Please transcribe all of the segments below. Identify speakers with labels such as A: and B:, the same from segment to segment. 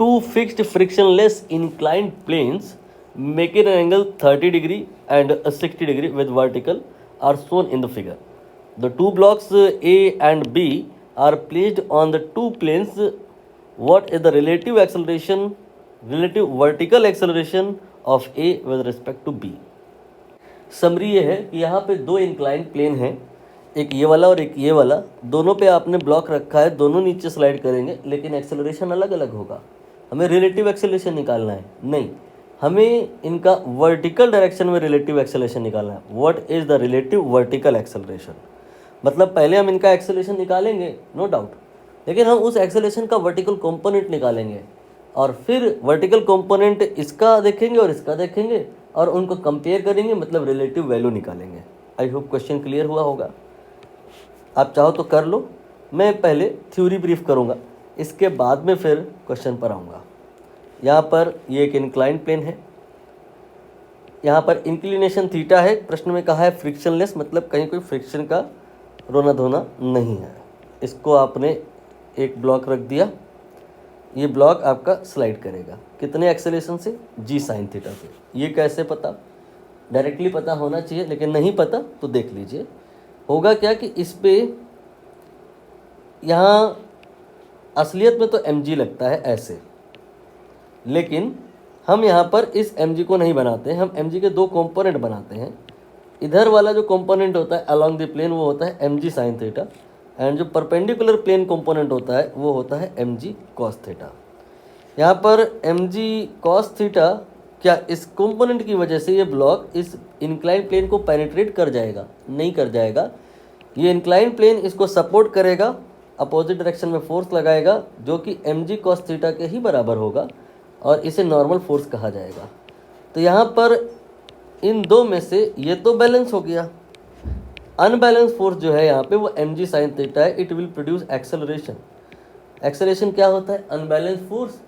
A: two fixed frictionless inclined planes making an angle 30 degree and a 60 degree with vertical are shown in the figure. The two blocks A and B are placed on the two planes. What is the relative vertical acceleration of A with respect to B? Summary ये है कि यहाँ पे दो inclined plane हैं, एक ये वाला और एक ये वाला, दोनों पे आपने ब्लॉक रखा है, दोनों नीचे स्लाइड करेंगे लेकिन एक्सेलरेशन अलग अलग होगा। हमें रिलेटिव एक्सेलरेशन निकालना है, नहीं, हमें इनका वर्टिकल डायरेक्शन में रिलेटिव एक्सेलरेशन निकालना है। What is the relative vertical acceleration? मतलब पहले हम इनका एक्सेलरेशन निकालेंगे नो डाउट, लेकिन हम उस एक्सेलरेशन का वर्टिकल कंपोनेंट निकालेंगे और फिर वर्टिकल कंपोनेंट इसका देखेंगे और इसका देखेंगे और उनको कंपेयर करेंगे, मतलब रिलेटिव वैल्यू निकालेंगे। आई होप क्वेश्चन क्लियर हुआ होगा। आप चाहो तो कर लो, मैं पहले थ्योरी ब्रीफ करूँगा, इसके बाद में फिर क्वेश्चन पर आऊँगा। यहाँ पर ये एक इंक्लाइंड प्लेन है, यहाँ पर इंक्लिनेशन थीटा है, प्रश्न में कहा है फ्रिक्शनलेस, मतलब कहीं कोई फ्रिक्शन का रोना धोना नहीं है। इसको आपने एक ब्लॉक रख दिया, ये ब्लॉक आपका स्लाइड करेगा कितने एक्सेलरेशन से? जी साइन थीटा से। ये कैसे पता? डायरेक्टली पता होना चाहिए, लेकिन नहीं पता तो देख लीजिए। होगा क्या कि इस पे यहाँ असलियत में तो mg लगता है ऐसे, लेकिन हम यहाँ पर इस mg को नहीं बनाते हैं, हम mg के दो कंपोनेंट बनाते हैं। इधर वाला जो कंपोनेंट होता है अलोंग द प्लेन वो होता है mg साइन थीटा, एंड जो परपेंडिकुलर प्लेन कंपोनेंट होता है वो होता है mg कॉस थीटा। यहाँ पर mg कॉस थीटा, क्या इस कंपोनेंट की वजह से ये ब्लॉक इस इंक्लाइंड प्लेन को पेनिट्रेट कर जाएगा? नहीं कर जाएगा। ये इंक्लाइंड प्लेन इसको सपोर्ट करेगा, अपोजिट डायरेक्शन में फोर्स लगाएगा जो कि mg कॉस थीटा के ही बराबर होगा और इसे नॉर्मल फोर्स कहा जाएगा। तो यहाँ पर इन दो में से ये तो बैलेंस हो गया, अनबैलेंस फोर्स जो है यहाँ पे वो mg साइन थीटा है। It will produce acceleration. Acceleration क्या होता है? Unbalance force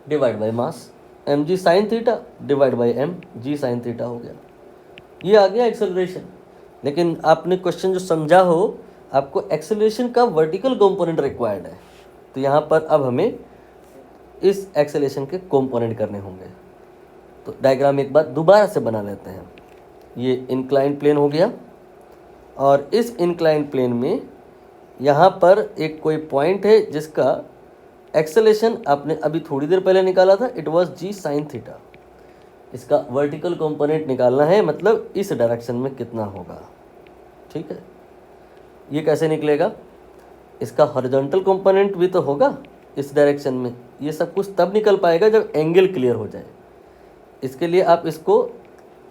A: divide by mass, mg sine theta divide by mg sine theta हो गया, ये आ गया एक्सेलरेशन। लेकिन आपने क्वेश्चन जो समझा हो, आपको एक्सेलरेशन का वर्टिकल कंपोनेंट रिक्वायर्ड है, तो यहाँ पर अब हमें इस एक्सेलरेशन के कंपोनेंट करने होंगे। तो डायग्राम एक बार दोबारा से बना लेते हैं। ये इंक्लाइंड प्लेन हो गया और इस इंक्लाइंड प्लेन में यहाँ पर एक कोई पॉइंट है जिसका एक्सेलरेशन आपने अभी थोड़ी देर पहले निकाला था, it was G sine theta. इसका वर्टिकल कंपोनेंट निकालना है, मतलब इस डायरेक्शन में कितना होगा। ठीक है, ये कैसे निकलेगा? इसका हॉरिजॉन्टल कंपोनेंट भी तो होगा इस डायरेक्शन में। ये सब कुछ तब निकल पाएगा जब एंगल क्लियर हो जाए। इसके लिए आप इसको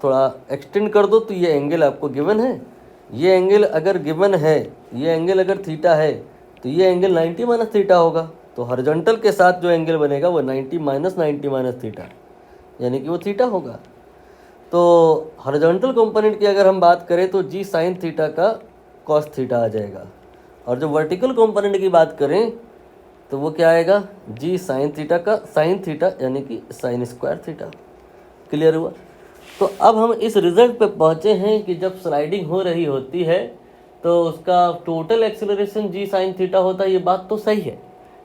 A: थोड़ा एक्सटेंड कर दो, तो ये एंगल आपको गिवन है। ये एंगल अगर गिवन है, ये एंगल अगर थीटा है, तो ये एंगल 90 माइनस थीटा होगा। तो हॉरिजॉन्टल के साथ जो एंगल बनेगा वो 90 माइनस थीटा, यानी कि वो थीटा होगा। तो हॉरिजॉन्टल कंपोनेंट की अगर हम बात करें तो जी साइन थीटा का कॉस थीटा आ जाएगा, और जो वर्टिकल कंपोनेंट की बात करें तो वो क्या आएगा? जी साइन थीटा का साइन थीटा, यानी कि साइन स्क्वायर थीटा। क्लियर हुआ? तो अब हम इस रिजल्ट पे पहुँचे हैं कि जब स्लाइडिंग हो रही होती है तो उसका टोटल एक्सेलरेशन जी साइन थीटा होता है। ये बात तो सही है,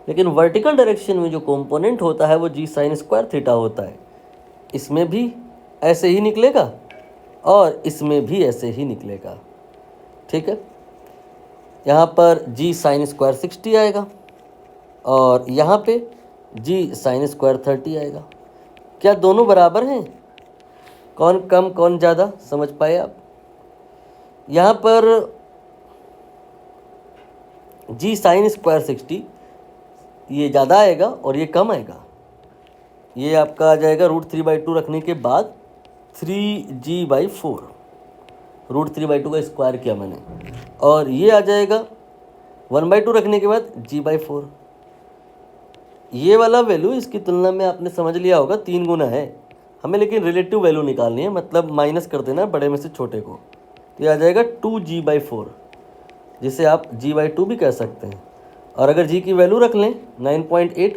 A: लेकिन वर्टिकल डायरेक्शन में जो कंपोनेंट होता है वो जी साइन स्क्वायर थीटा होता है। इसमें भी ऐसे ही निकलेगा और इसमें भी ऐसे ही निकलेगा। ठीक है, यहाँ पर जी साइन स्क्वायर 60 आएगा और यहाँ पे जी साइन स्क्वायर 30 आएगा। क्या दोनों बराबर हैं? कौन कम कौन ज़्यादा, समझ पाए आप? यहाँ पर जी साइन स्क्वायर 60 ये ज़्यादा आएगा और ये कम आएगा। ये आपका आ जाएगा √3/2 रखने के बाद 3g/4, √3/2 का स्क्वायर किया मैंने, और ये आ जाएगा 1/2 रखने के बाद g/4। ये वाला वैल्यू इसकी तुलना में आपने समझ लिया होगा 3 गुना है। हमें लेकिन रिलेटिव वैल्यू निकालनी है, मतलब माइनस कर देना बड़े में से छोटे को। तो ये आ जाएगा 2g/4, जिसे आप g/2 भी कह सकते हैं। और अगर g की वैल्यू रख लें 9.8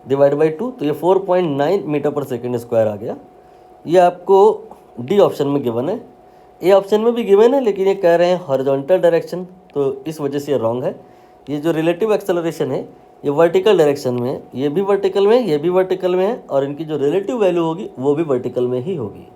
A: डिवाइड बाई 2, तो ये 4.9 मीटर पर सेकेंड स्क्वायर आ गया। ये आपको डी ऑप्शन में गिवन है, ए ऑप्शन में भी गिवन है, लेकिन ये कह रहे हैं हॉरिजॉन्टल डायरेक्शन, तो इस वजह से ये रॉन्ग है। ये जो रिलेटिव एक्सेलरेशन है ये वर्टिकल डायरेक्शन में है, ये भी वर्टिकल में है, ये भी वर्टिकल में है, और इनकी जो रिलेटिव वैल्यू होगी वो भी वर्टिकल में ही होगी।